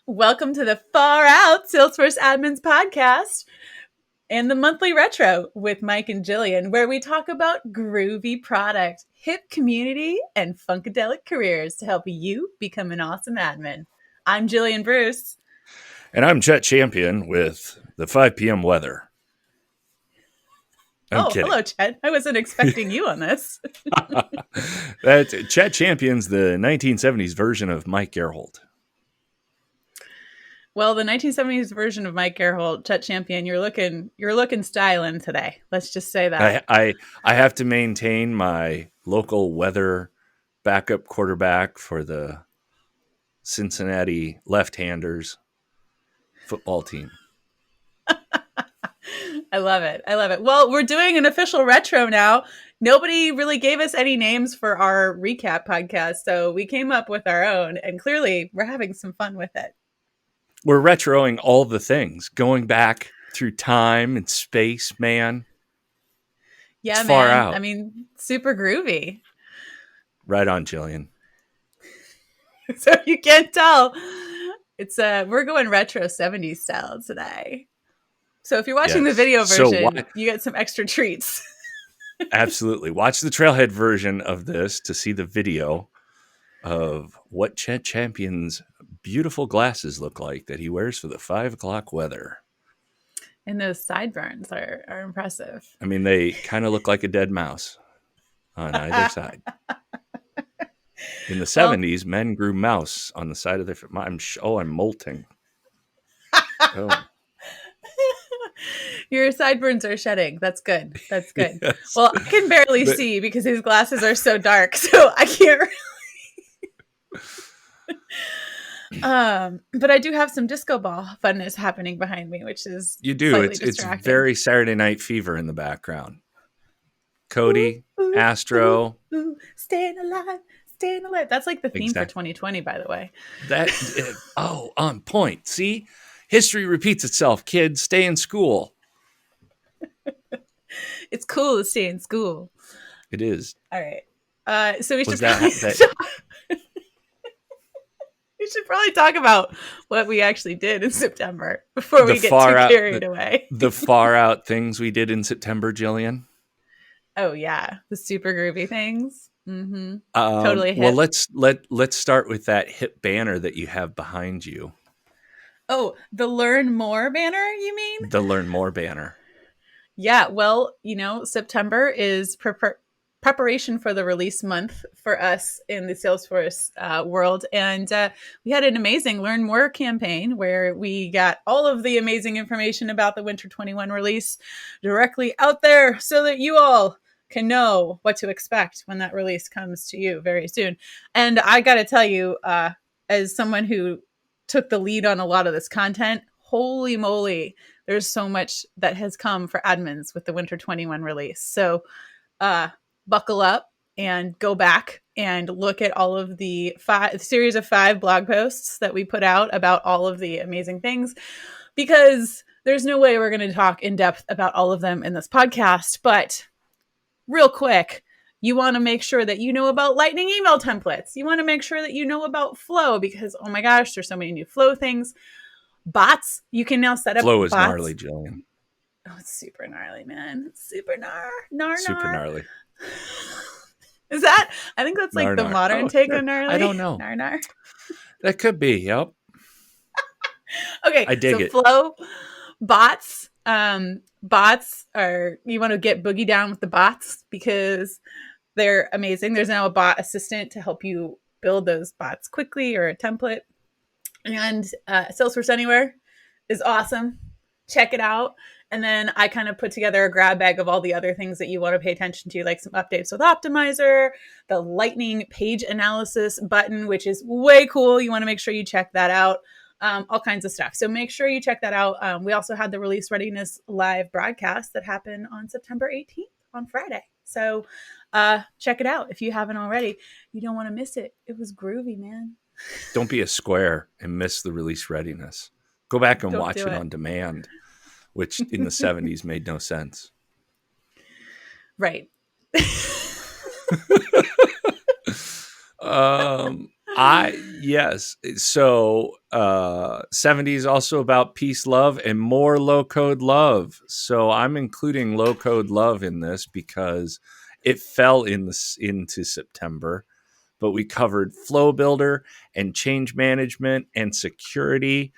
Welcome to the Far Out Salesforce Admins Podcast and the monthly retro with Mike and Gillian, where we talk about groovy product, hip community, and funkadelic careers to help you become an awesome admin. I'm Gillian Bruce. And I'm Chet Champion with the 5 p.m. weather. I'm kidding. Hello, Chet. I wasn't expecting you on this. Chet Champion's the 1970s version of Mike Gerhold. Well, the 1970s version of Mike Gerhold, Chet Champion, you're looking styling today. Let's just say that. I have to maintain my local weather backup quarterback for the Cincinnati left-handers football team. I love it. Well, we're doing an official retro now. Nobody really gave us any names for our recap podcast, so we came up with our own, and clearly we're having some fun with it. We're retroing all the things, going back through time and space, man. Yeah, it's far out. I mean, super groovy. Right on, Gillian. So you can't tell. It's we're going retro 70s style today. So if you're watching the video version, you get some extra treats. Absolutely. Watch the Trailhead version of this to see the video of what Chet Champion's beautiful glasses look like that he wears for the 5 o'clock weather. And those sideburns are impressive. I mean, they kind of look like a dead mouse on either side. In the 70s, men grew mouse on the side of their... I'm molting. Oh. Your sideburns are shedding. That's good. Yes. Well, I can barely see because his glasses are so dark, so I can't really. But I do have some disco ball funness happening behind me, which is It's very Saturday Night Fever in the background. Cody, ooh, Astro, staying alive. That's like the theme for 2020, by the way. On point. See, history repeats itself. Kids, stay in school. It's cool to stay in school. It is. All right. So we should we should probably talk about what we actually did in September before we get too carried away. The far out things we did in September, Gillian. Oh yeah, the super groovy things. Mm-hmm. Totally hip. Well, let's start with that hip banner that you have behind you. Oh, the Learn More banner, you mean? The Learn More banner. Yeah, well, September is preparation for the release month for us in the Salesforce world. And we had an amazing Learn More campaign where we got all of the amazing information about the Winter 21 release directly out there so that you all can know what to expect when that release comes to you very soon. And I got to tell you, as someone who took the lead on a lot of this content, holy moly, there's so much that has come for admins with the Winter 21 release. So buckle up and go back and look at all of the series of 5 blog posts that we put out about all of the amazing things, because there's no way we're going to talk in depth about all of them in this podcast. But real quick, you want to make sure that you know about Lightning email templates. You want to make sure that you know about Flow, because, oh my gosh, there's so many new Flow things. Bots, you can now set up Flow is bots. Gnarly, Gillian. Oh, it's super gnarly, man. It's super super gnarly. Is that? I think that's like the modern take on gnarly. I don't know. Nar. That could be, yep. Okay, I dig it. Flow, bots. Bots are, you want to get boogie down with the bots because they're amazing. There's now a bot assistant to help you build those bots quickly, or a template. And Salesforce Anywhere is awesome. Check it out. And then I kind of put together a grab bag of all the other things that you want to pay attention to, like some updates with Optimizer, the Lightning page analysis button, which is way cool. You want to make sure you check that out. All kinds of stuff. So make sure you check that out. We also had the Release Readiness live broadcast that happened on September 18th on Friday. So check it out if you haven't already. You don't want to miss it. It was groovy, man. Don't be a square and miss the Release Readiness. Go back and watch it on demand, which in the 70s made no sense. Right. Yes. So 70s also about peace, love, and more low code love. So I'm including low code love in this because it fell into September, but we covered flow builder and change management and security.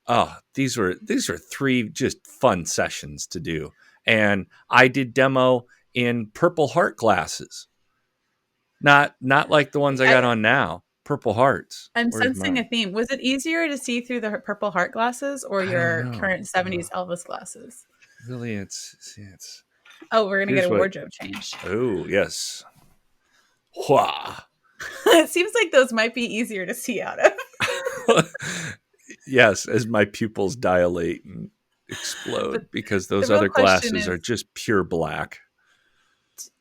Oh, these were three just fun sessions to do. And I did demo in purple heart glasses. Not like the ones I got on now. Purple hearts. I'm Where's sensing a mine? theme. Was it easier to see through the purple heart glasses or I don't your know. current 70s Elvis glasses? Really, it's. Oh, we're going to get Here's a what. wardrobe change. Oh yes. Wah. It seems like those might be easier to see out of. Yes, as my pupils dilate and But explode because the those real other question glasses is, are just pure black.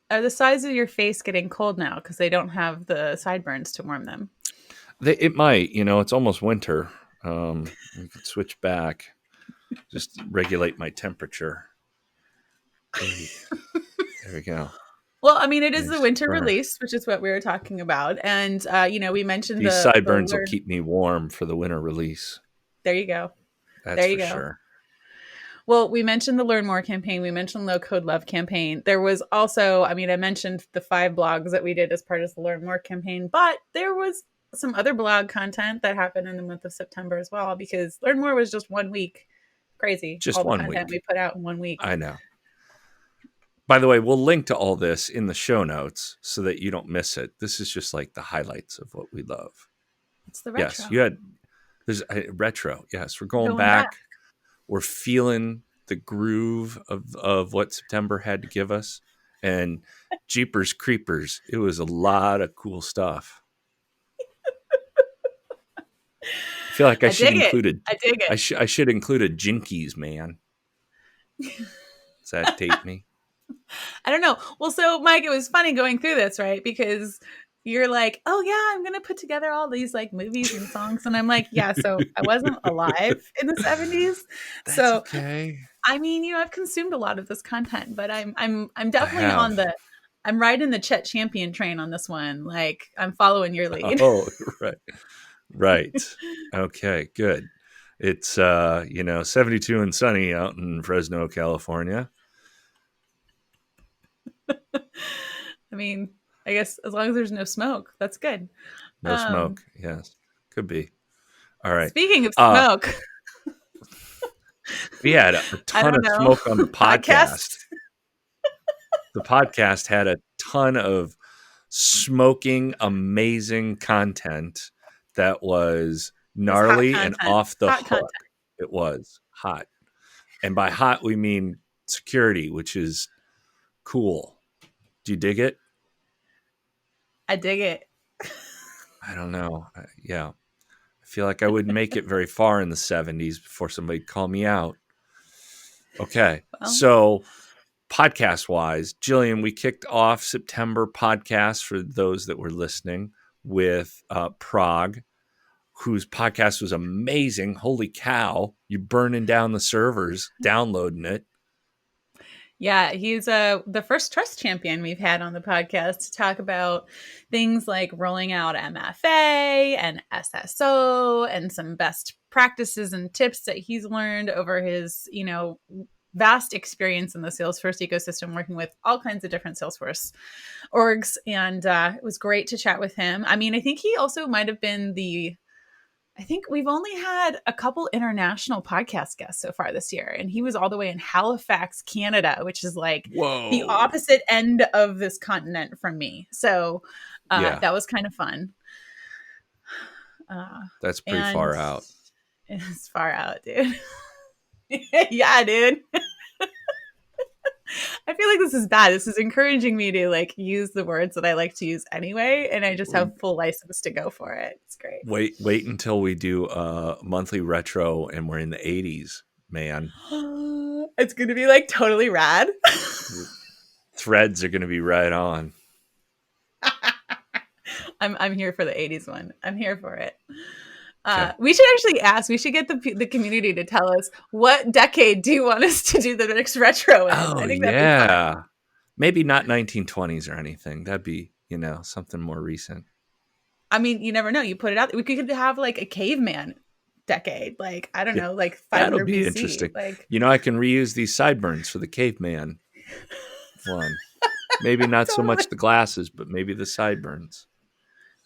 are the sides of your face getting cold now because they don't have the sideburns to warm them? It might, it's almost winter. We could switch back, just regulate my temperature. Hey, there we go. Well, I mean, it is the Nice winter fur. release, which is what we were talking about. And, we mentioned These the sideburns will learn. keep me warm for the winter release. There you go. That's There you for go. sure. Well, we mentioned the Learn More campaign. We mentioned Low Code Love campaign. There was also, I mentioned the 5 blogs that we did as part of the Learn More campaign, but there was some other blog content that happened in the month of September as well, because Learn More was just 1 week. Crazy. Just All the 1 content week. we put out in 1 week. I know. By the way, we'll link to all this in the show notes so that you don't miss it. This is just like the highlights of what we love. It's the retro. Yes, there's a retro. Yes, we're going back. We're feeling the groove of what September had to give us. And Jeepers Creepers, it was a lot of cool stuff. I feel like I should include I dig it. I should include a Jinkies, man. Does that date me? I don't know. Well, so Mike, it was funny going through this, right? Because you're like, oh yeah, I'm gonna put together all these like movies and songs, and I'm like, yeah. So I wasn't alive in the 70s, so okay. I've consumed a lot of this content, but I'm definitely on the. I'm riding the Chet Champion train on this one. Like I'm following your lead. Oh, right. Okay, good. It's 72 and sunny out in Fresno, California. I guess as long as there's no smoke, that's good. No smoke. Yes, could be. All right. Speaking of smoke, we had a ton of smoke on the podcast. The podcast had a ton of smoking, amazing content that was gnarly and off the hook. Content. It was hot. And by hot, we mean security, which is cool. Do you dig it? I dig it. I don't know. Yeah. I feel like I wouldn't make it very far in the 70s before somebody'd call me out. Okay. Well. So podcast-wise, Gillian, we kicked off September podcast for those that were listening with Prague, whose podcast was amazing. Holy cow. You're burning down the servers, downloading it. Yeah, he's the first trust champion we've had on the podcast to talk about things like rolling out MFA and SSO and some best practices and tips that he's learned over his, vast experience in the Salesforce ecosystem, working with all kinds of different Salesforce orgs. And it was great to chat with him. I think he also might have been I think we've only had a couple international podcast guests so far this year. And he was all the way in Halifax, Canada, which is like the opposite end of this continent from me. So that was kind of fun. That's pretty far out. It's far out, dude. Yeah, dude. I feel like this is bad. This is encouraging me to use the words that I like to use anyway, and I just have full license to go for it. It's great. Wait until we do a monthly retro and we're in the 80s, man. It's going to be totally rad. Threads are going to be right on. I'm here for the 80s one. I'm here for it. We should actually ask. We should get the community to tell us what decade do you want us to do the next retro in. I think that'd be fun. Maybe not 1920s or anything. That'd be something more recent. I mean, you never know. You put it out. We could have like a caveman decade. Like, I don't Yeah, know, like that'll 500 be BC. interesting. Like, I can reuse these sideburns for the caveman one. Maybe not so totally. much the glasses, but maybe the sideburns.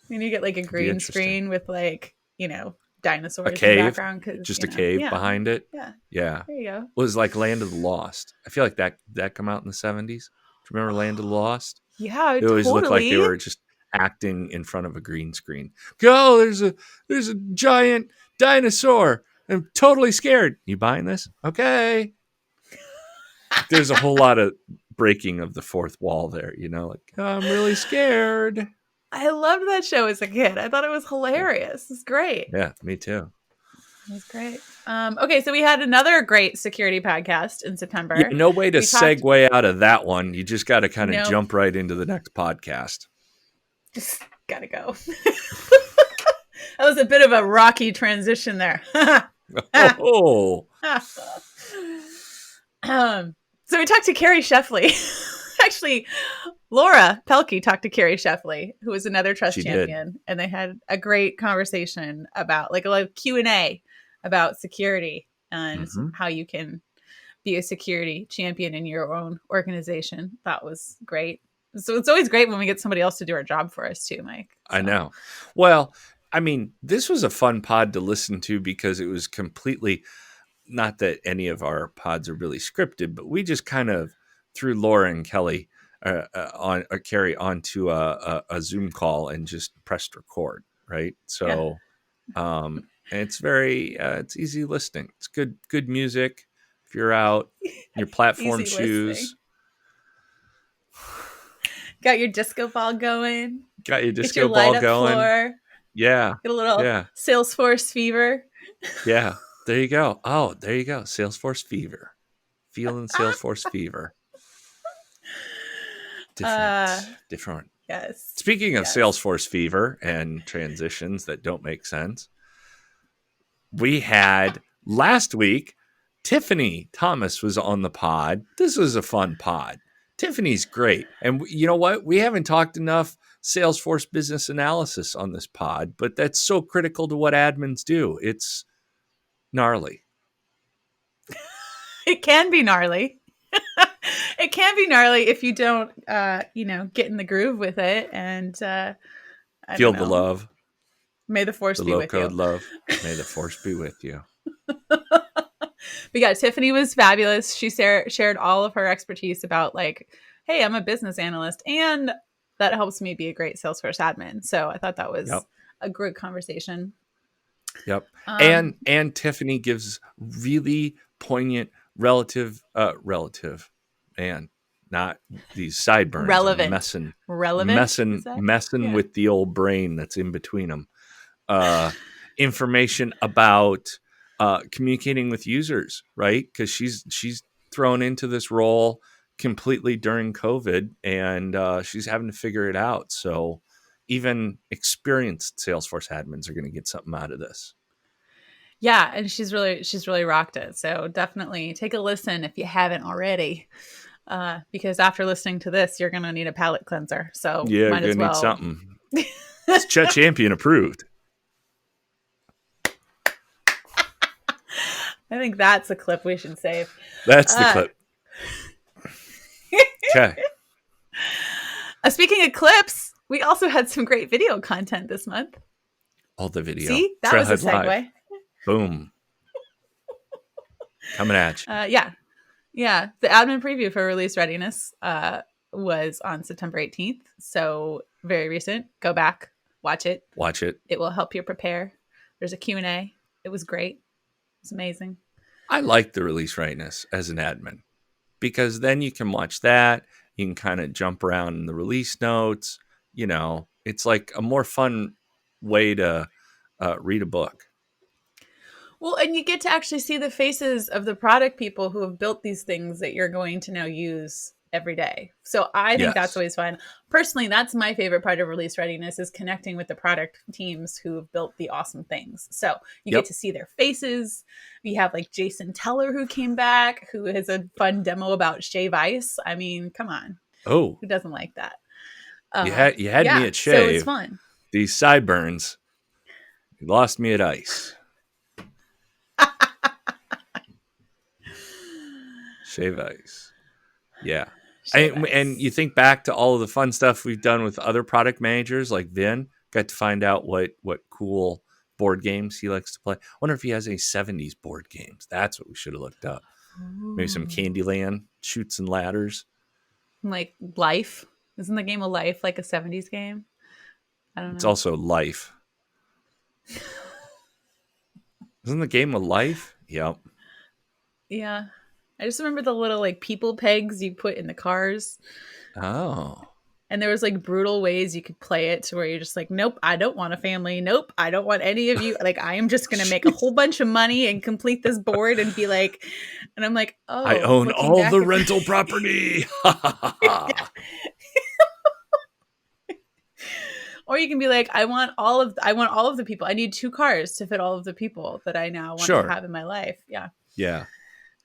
And you get like a Could be green interesting. screen with like, A dinosaurs in the cave, background. Cause, just a cave yeah. behind it. Yeah. Yeah. There you go. It was like Land of the Lost. I feel like that come out in the 70s. Do you remember Land of the Lost? Yeah, It always looked like they totally. were just acting in front of a green screen. Go, there's a giant dinosaur. I'm totally scared. You buying this? Okay. There's a whole lot of breaking of the fourth wall there, like I'm really scared. I loved that show as a kid. I thought it was hilarious. It's great. Yeah, me too. It was great. Okay, so we had another great security podcast in September. Yeah, no way to segue out of that one. You just got to kind of Nope. jump right into the next podcast. Just gotta go. That was a bit of a rocky transition there. Oh. So we talked to Carrie Sheffley. Actually, Laura Pelkey talked to Carrie Sheffley, who was another trust champion, and they had a great conversation about like a lot of Q&A about security and how you can be a security champion in your own organization. That was great. So it's always great when we get somebody else to do our job for us too, Mike. So. I know. Well, I mean, this was a fun pod to listen to because it was completely, not that any of our pods are really scripted, but we just kind of threw Laura and Kelly Carrie onto a Zoom call and just pressed record, right? So and it's very it's easy listening. It's good music if you're out in your platform shoes. Got your disco ball going. Got your disco ball going. Floor. Yeah. Get a little Salesforce fever. Yeah. There you go. Oh, there you go. Salesforce fever. Feeling Salesforce fever. Different. Yes. Speaking of Salesforce fever and transitions that don't make sense, we had last week, Tiffany Thomas was on the pod. This was a fun pod. Tiffany's great. And you know what? We haven't talked enough Salesforce business analysis on this pod, but that's so critical to what admins do. It's gnarly. It can be gnarly. It can be gnarly if you don't, get in the groove with it and feel the love. May the force be with you. The low-code love. May the force be with you. But yeah, Tiffany was fabulous. She shared all of her expertise about like, hey, I'm a business analyst, and that helps me be a great Salesforce admin. So I thought that was a good conversation. Yep. And Tiffany gives really poignant relative, man, not these sideburns. Relevant. Messing with the old brain that's in between them. Information about communicating with users, right? Because she's thrown into this role completely during COVID, and she's having to figure it out. So even experienced Salesforce admins are going to get something out of this. Yeah, and she's really rocked it. So definitely take a listen if you haven't already, because after listening to this, you're going to need a palate cleanser. So yeah, might you're as going to well. need something. It's Chet Champion approved. I think that's a clip we should save. That's the clip. Okay. Speaking of clips, we also had some great video content this month. All the video. See, that was a segue. Live. Boom. Coming at you. Yeah. The admin preview for release readiness was on September 18th. So very recent. Go back, watch it. It will help you prepare. There's a Q&A. It was great. It's amazing. I like the release readiness as an admin because then you can watch that. You can kind of jump around in the release notes. It's like a more fun way to read a book. Well, and you get to actually see the faces of the product people who have built these things that you're going to now use every day. So I think that's always fun. Personally, that's my favorite part of release readiness is connecting with the product teams who have built the awesome things. So you get to see their faces. We have like Jason Teller who came back, who has a fun demo about Shave Ice. I mean, come on. Oh, who doesn't like that? You had me at Shave. So it's fun. these sideburns. You lost me at ice. Shave ice. Yeah. And you think back to all of the fun stuff we've done with other product managers like Vin, got to find out what cool board games he likes to play. I wonder if he has any 70s board games. That's what we should have looked up. Maybe some Candyland, Chutes and Ladders. Like Life. Isn't the game of Life like a 70s game? I don't know. It's also Life. Isn't the game of Life? Yep. Yeah. I just remember the little like people pegs you put in the cars. Oh. And there was like brutal ways you could play it to where you're just like, nope, I don't want a family. Nope, I don't want any of you. Like, I am just going to make a whole bunch of money and complete this board and be like, and I'm like, oh, I own all the rental property. Or you can be like, I want all of the people. I need 2 cars to fit all of the people that I now want to have in my life. Yeah. Yeah.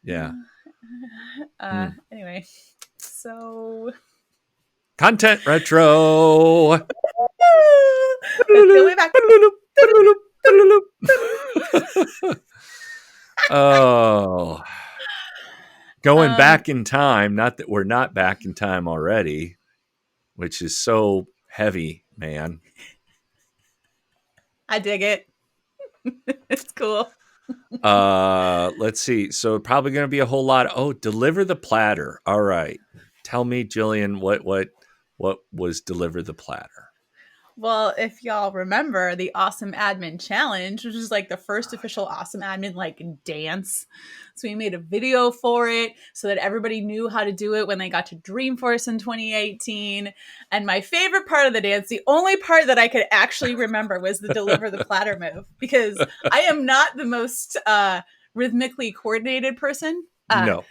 Yeah. Anyway, so content retro. Let's go way back. Oh, going back in time. Not that we're not back in time already, which is so heavy, man. I dig it. It's cool. Let's see. So probably going to be a whole lot. Deliver the platter. All right. Tell me, Gillian, what was Deliver the Platter? Well, if y'all remember the Awesome Admin Challenge, which is like the first official Awesome Admin like dance. So we made a video for it so that everybody knew how to do it when they got to Dreamforce in 2018. And my favorite part of the dance, the only part that I could actually remember, was the Deliver the Platter move, because I am not the most rhythmically coordinated person. No.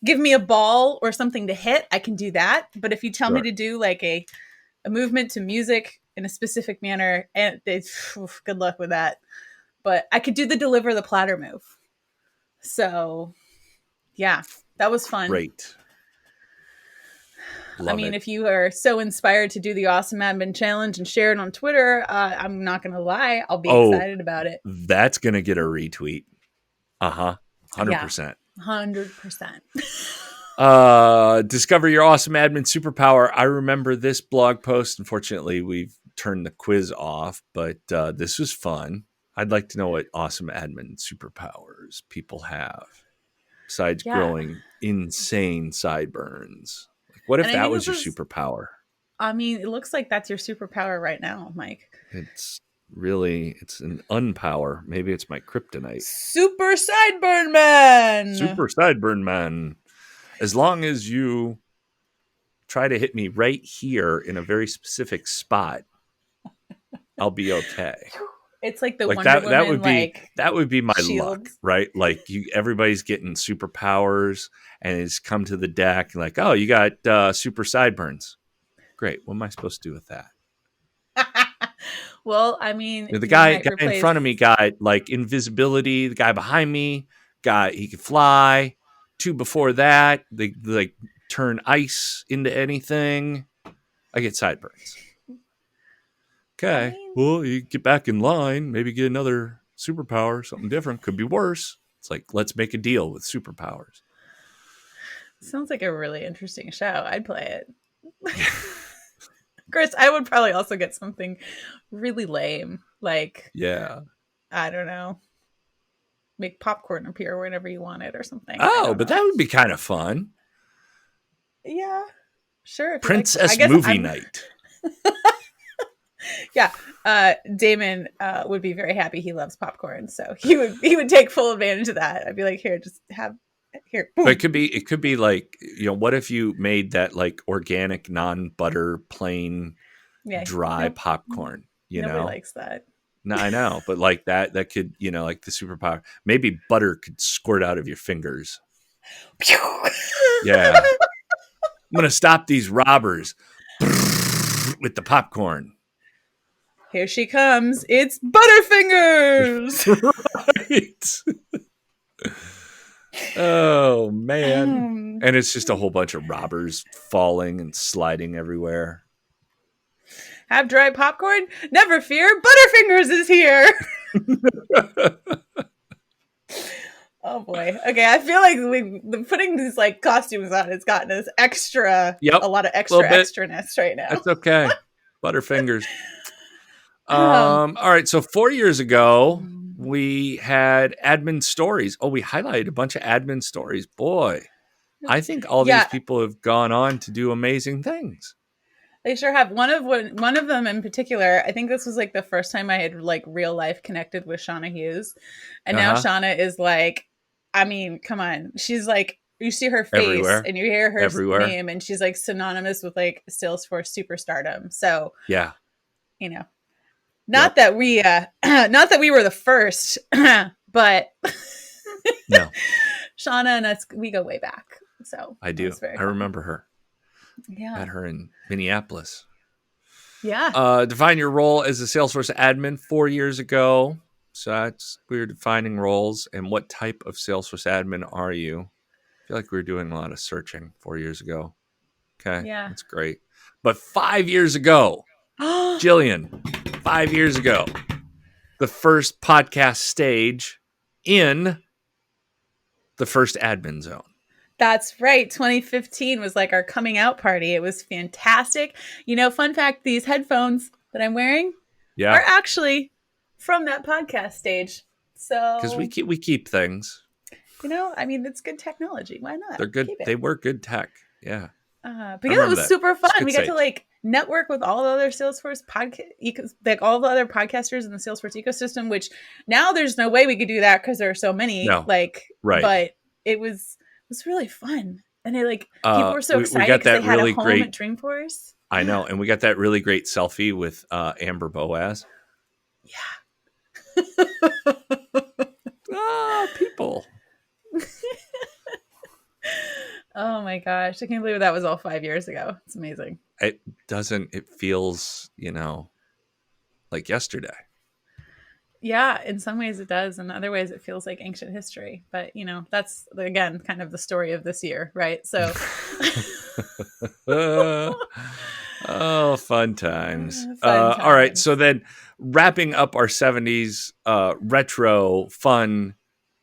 Give me a ball or something to hit, I can do that. But if you tell me to do like a movement to music in a specific manner, and good luck with that. But I could do the Deliver the Platter move. So yeah, that was fun. Great. Love it. If you are so inspired to do the Awesome Admin Challenge and share it on Twitter, I'm not going to lie, I'll be excited about it. That's going to get a retweet. 100%. Yeah, 100%. Discover your awesome admin superpower. I remember this blog post. Unfortunately, we've turned the quiz off, but this was fun. I'd like to know what awesome admin superpowers people have besides growing insane sideburns. Like, what if that was your superpower? I mean, it looks like that's your superpower right now, Mike. It's an unpower. Maybe it's my kryptonite. Super sideburn man. Super sideburn man. As long as you try to hit me right here in a very specific spot, I'll be okay. It's like the Wonder Woman, that would be my shields. luck, right? Like everybody's getting superpowers, and it's come to the deck and like, oh, you got super sideburns. Great. What am I supposed to do with that? Well, I mean, the guy in front of me got like invisibility. The guy behind me he could fly. 2 before that, they like turn ice into anything. I get sideburns. Okay, well, you get back in line, maybe get another superpower, something different. Could be worse. It's like, let's make a deal with superpowers. Sounds like a really interesting show. I'd play it. Chris, I would probably also get something really lame. Like, I don't know. Make popcorn appear whenever you want it or something. Oh, but that would be kind of fun. Yeah, sure. Princess movie night. Yeah, Damon would be very happy. He loves popcorn, so he would take full advantage of that. I'd be like, here, just have here. Boom. But it could be like, what if you made that like organic, non-butter, plain, dry popcorn? Nobody likes that. No, I know, but like that could, like the superpower. Maybe butter could squirt out of your fingers. Yeah. I'm going to stop these robbers with the popcorn. Here she comes. It's Butterfingers. Right. Oh, man. And it's just a whole bunch of robbers falling and sliding everywhere. Have dry popcorn? Never fear, Butterfingers is here. Oh boy. Okay, I feel like putting these like costumes on has gotten us a lot of extraness right now. That's okay. Butterfingers. All right. So 4 years ago, we had admin stories. Oh, we highlighted a bunch of admin stories. Boy, I think all these people have gone on to do amazing things. They sure have. One of them in particular, I think this was like the first time I had like real life connected with Shauna Hughes. And now Shauna is like, I mean, come on. She's like, you see her face everywhere. And you hear her name and she's like synonymous with like Salesforce superstardom. So yeah, you know, not that we were the first, but no, Shauna and us, we go way back. So I do. I remember her. Yeah. Met her in Minneapolis. Yeah. Define your role as a Salesforce admin 4 years ago. So we were defining roles and what type of Salesforce admin are you? I feel like we were doing a lot of searching 4 years ago. Okay. Yeah. That's great. But 5 years ago, Gillian, 5 years ago, the first podcast stage in the first admin zone. That's right. 2015 was like our coming out party. It was fantastic. You know, fun fact, these headphones that I'm wearing are actually from that podcast stage. So because we keep things. You know, I mean, it's good technology. Why not? They're good. They were good tech. Yeah. But yeah, it was super fun. We got to like network with all the other Salesforce like all the other podcasters in the Salesforce ecosystem, which now there's no way we could do that because there are so many. No. But it was really fun. And people were so excited because they had a home at Dreamforce. I know. And we got that really great selfie with Amber Boaz. Yeah. People. Oh my gosh. I can't believe that was all 5 years ago. It's amazing. It feels, like yesterday. Yeah, in some ways it does. In other ways it feels like ancient history. But, that's, again, kind of the story of this year, right? So. Fun times. All right. So then wrapping up our 70s retro, fun,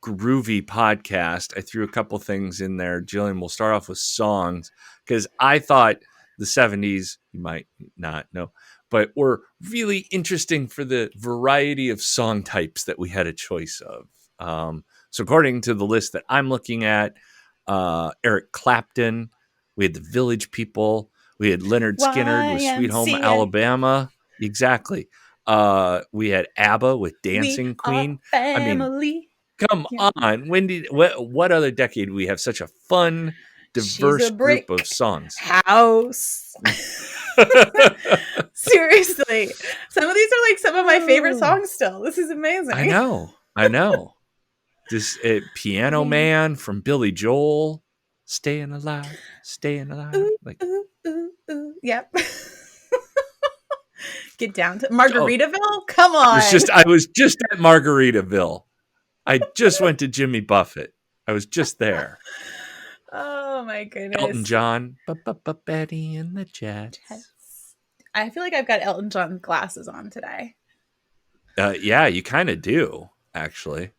groovy podcast, I threw a couple things in there. Gillian, we'll start off with songs because I thought the 70s, you might not know, but were really interesting for the variety of song types that we had a choice of. So according to the list that I'm looking at, Eric Clapton, we had the Village People, we had Leonard Skinner with Sweet Home Alabama. Exactly. We had ABBA with Dancing Queen. I mean, come on. What other decade we have such a fun, diverse group of songs? House. Seriously. Some of these are like some of my favorite songs still. This is amazing. I know. This Piano Man from Billy Joel. Staying alive. Ooh, ooh, ooh, ooh. Yep. Get down to Margaritaville? Come on. I was just at Margaritaville. I just went to Jimmy Buffett. I was just there. Oh my goodness. Elton John. Betty and the Jets. I feel like I've got Elton John glasses on today. Yeah, you kind of do, actually.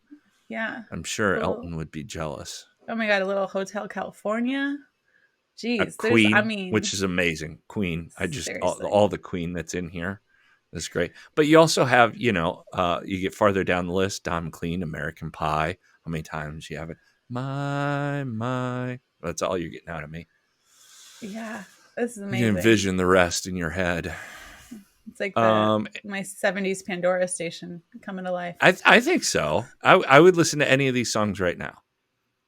Yeah. I'm sure Elton would be jealous. Oh my God, a little Hotel California. Jeez. Queen, which is amazing. Queen. I just, all the Queen that's in here. That's great. But you also have, you get farther down the list, Don McLean, American Pie. How many times you have it? My. That's all you're getting out of me. Yeah. This is amazing. You can envision the rest in your head. It's like my 70s Pandora station coming to life. I think so. I would listen to any of these songs right now.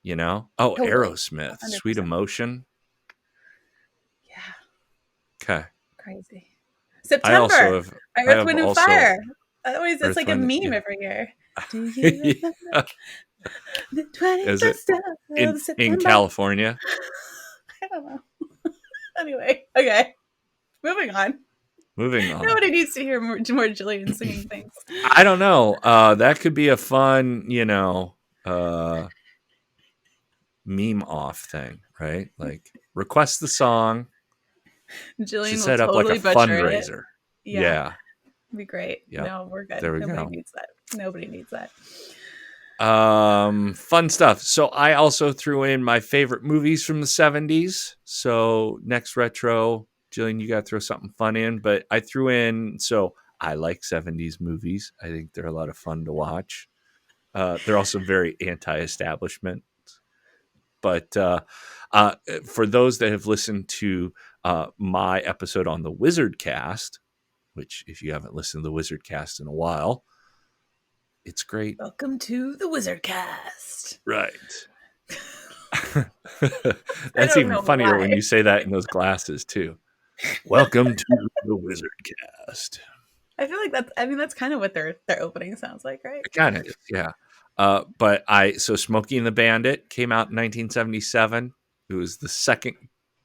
Aerosmith, 100%. Sweet Emotion. Yeah. Okay. Crazy. September. Earth, Wind, and Fire. It's like a meme every year. Do you remember the 21st of September? In California? I don't know. Anyway, okay. Moving on. Nobody needs to hear more Gillian singing things. I don't know. That could be a fun, meme off thing, right? Like request the song. Jillian will set up totally like a fundraiser. Yeah. It'd be great. Yep. No, we're good. There we Nobody go. needs that. Nobody needs that. Fun stuff. So I also threw in my favorite movies from the 70s. So next retro, Gillian, you got to throw something fun in. But I threw in, so I like 70s movies. I think they're a lot of fun to watch. They're also very anti-establishment. But for those that have listened to my episode on the Wizard Cast, which if you haven't listened to the Wizard Cast in a while, it's great. Welcome to the Wizard Cast. Right. That's even funnier when you say that in those glasses too. Welcome to the Wizard Cast. I feel like that's kind of what their opening sounds like, right? It kind of is, yeah. So Smokey and the Bandit came out in 1977. It was the second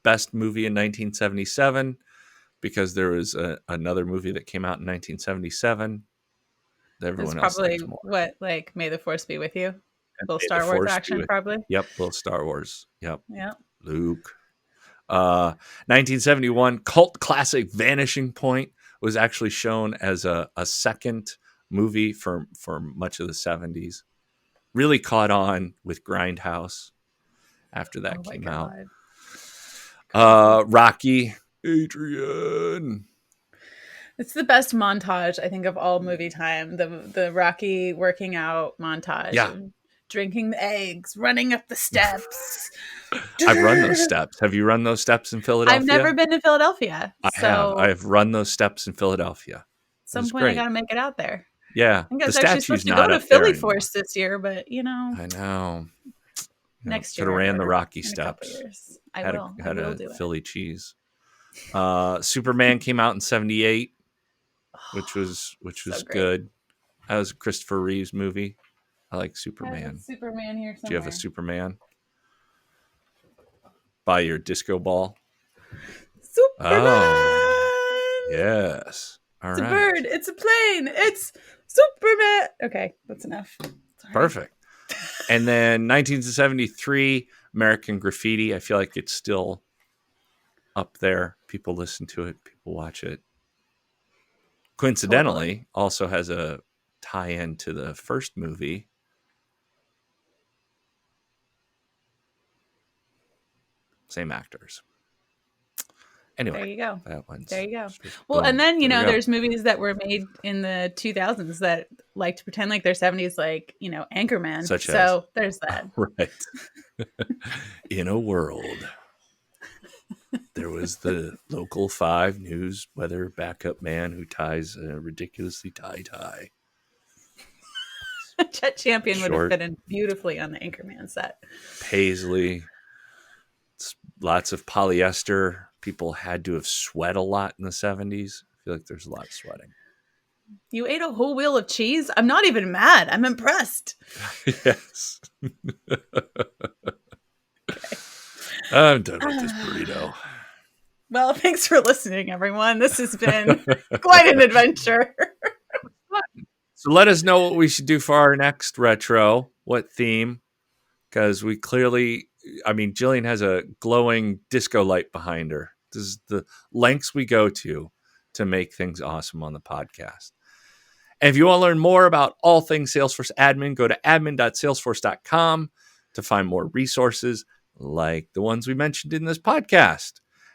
best movie in 1977 because there was another movie that came out in 1977. Everyone else likes more. What, like May the Force be with you? A little Star Wars action, probably. Yep, little Star Wars. Yep. Yep. Luke. 1971 cult classic Vanishing Point was actually shown as a second movie for much of the 70s. Really caught on with Grindhouse after that came out. Rocky, Adrian. It's the best montage, I think, of all movie time. The Rocky working out montage. Yeah. Drinking the eggs, running up the steps. I've run those steps. Have you run those steps in Philadelphia? I've never been to Philadelphia. I have. I have run those steps in Philadelphia. Some point I got to make it out there. Yeah. I think I was actually supposed to go to Philly Force this year, but I know. Next year. Could have ran the Rocky steps. I will. Had a Philly cheese. Superman came out in 78, which was good. That was a Christopher Reeves movie. I like Superman. Superman here somewhere. Do you have a Superman? By your disco ball? Superman! Oh, yes. All right. It's a bird. It's a plane. It's Superman. Okay, that's enough. Sorry. Perfect. And then 1973, American Graffiti. I feel like it's still up there. People listen to it. People watch it. Coincidentally, also has a tie-in to the first movie. Same actors. Anyway, there you go. That one's there you go. Well, boom. And then there's movies that were made in the 2000s that like to pretend like they're 70s, like Anchorman. So there's that. Right. In a world, there was the local 5 news weather backup man who ties a ridiculously tie. Chet Champion would have fit in beautifully on the Anchorman set. Paisley. Lots of polyester. People had to have sweat a lot in the 70s. I feel like there's a lot of sweating. You ate a whole wheel of cheese? I'm not even mad. I'm impressed. Yes. Okay. I'm done with this burrito. Well, thanks for listening, everyone. This has been quite an adventure. So let us know what we should do for our next retro. What theme? Because we clearly... Gillian has a glowing disco light behind her. This is the lengths we go to make things awesome on the podcast. And if you want to learn more about all things Salesforce admin, go to admin.salesforce.com to find more resources like the ones we mentioned in this podcast.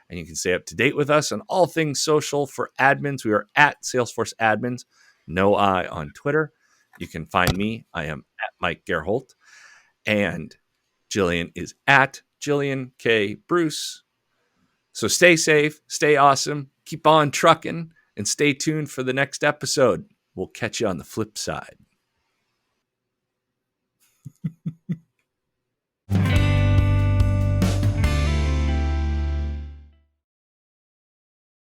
And you can stay up to date with us on all things social for admins. We are at Salesforce Admins, no I on Twitter. You can find me. I am at Mike Gerholt. And Gillian is at Gillian K. Bruce. So stay safe, stay awesome, keep on trucking, and stay tuned for the next episode. We'll catch you on the flip side.